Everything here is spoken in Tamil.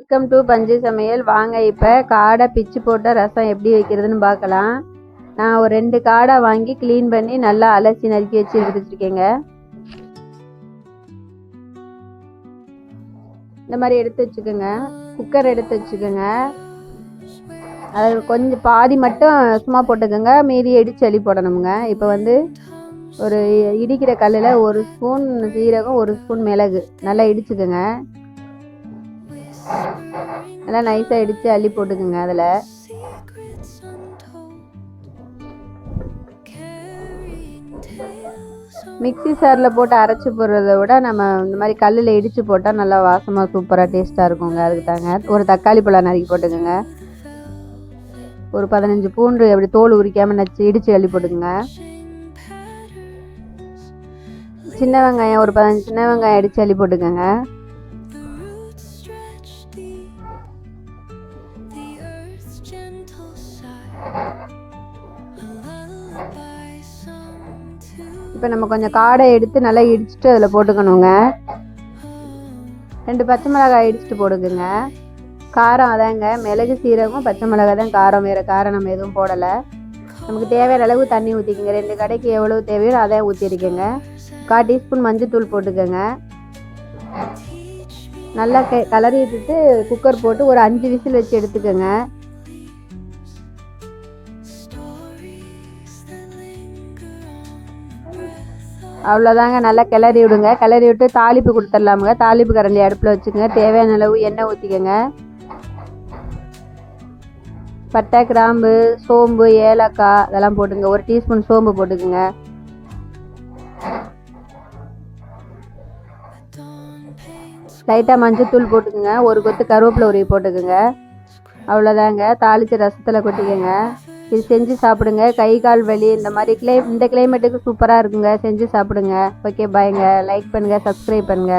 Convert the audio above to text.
வெல்கம் டு பஞ்சு சமையல். வாங்க இப்போ காடை பிச்சு போட்ட ரசம் எப்படி வைக்கிறதுன்னு பார்க்கலாம். நான் ஒரு 2 காடை வாங்கி க்ளீன் பண்ணி நல்லா அலசி நறுக்கி வச்சு எடுத்து வச்சுருக்கேங்க. இந்த மாதிரி எடுத்து வச்சுக்கோங்க. குக்கர் எடுத்து வச்சுக்கோங்க. அது கொஞ்சம் பாதி மட்டும் சும்மா போட்டுக்கோங்க, மீதி இடிச்சு அள்ளி போடணுங்க. இப்போ ஒரு இடிக்கிற கல்லில் 1 ஸ்பூன் சீரகம், 1 ஸ்பூன் மிளகு நல்லா இடிச்சுக்கோங்க. நல்லா நைஸாக இடித்து அள்ளி போட்டுக்குங்க. அதில் மிக்சி சாரில் போட்டு அரைச்சி போடுறத விட நம்ம இந்த மாதிரி கல்லில் இடித்து போட்டால் நல்லா வாசமாக சூப்பராக டேஸ்ட்டாக இருக்குங்க. அதுக்கு தாங்க ஒரு தக்காளி பழம் நறுக்கி போட்டுக்கோங்க. ஒரு 15 பூண்டு அப்படி தோல் உரிக்காமல் நச்சு இடித்து அள்ளி போட்டுக்குங்க. சின்ன வெங்காயம் ஒரு 15 சின்ன வெங்காயம் இடித்து அள்ளி போட்டுக்கோங்க. இப்போ நம்ம கொஞ்சம் காடை எடுத்து நல்லா இடிச்சுட்டு அதில் போட்டுக்கணுங்க. 2 பச்சை மிளகாய் இடிச்சுட்டு போடுக்குங்க. காரம் அதாங்க, மிளகு சீரகம் பச்சை மிளகாய் தான் காரம், வேறு காரம் நம்ம எதுவும் போடலை. நமக்கு தேவையான அளவு தண்ணி ஊற்றிக்கோங்க. 2 கடைக்கு எவ்வளோ தேவையோ அதை ஊற்றிருக்கேங்க. 1/4 டீஸ்பூன் மஞ்சள் போட்டுக்கோங்க. நல்லா கலரி விட்டுட்டு குக்கர் போட்டு ஒரு 5 விசில் வச்சு எடுத்துக்கோங்க. அவ்வளோதாங்க, நல்லா கிளறி விடுங்க. கிளறி விட்டு தாளிப்பு கொடுத்துடலாமுங்க. தாளிப்பு கரண்டி அடுப்பில் வச்சுக்கோங்க. தேவையான அளவு எண்ணெய் ஊற்றிக்கோங்க. பட்டை, கிராம்பு, சோம்பு, ஏலக்காய் அதெல்லாம் போட்டுங்க. 1 டீஸ்பூன் சோம்பு போட்டுக்குங்க. லைட்டாக மஞ்சத்தூள் போட்டுக்குங்க. 1 கொத்து கருவேப்பிலை உருவி போட்டுக்குங்க. அவ்வளோதாங்க, தாளித்து ரசத்தில் கொட்டிக்கோங்க. இது செஞ்சு சாப்பிடுங்க. கை கால் வலி இந்த மாதிரி இந்த கிளைமேட்டுக்கு சூப்பராக இருக்குங்க. செஞ்சு சாப்பிடுங்க. ஓகே, பாய்ங்க. லைக் பண்ணுங்கள், சப்ஸ்கிரைப் பண்ணுங்கள்.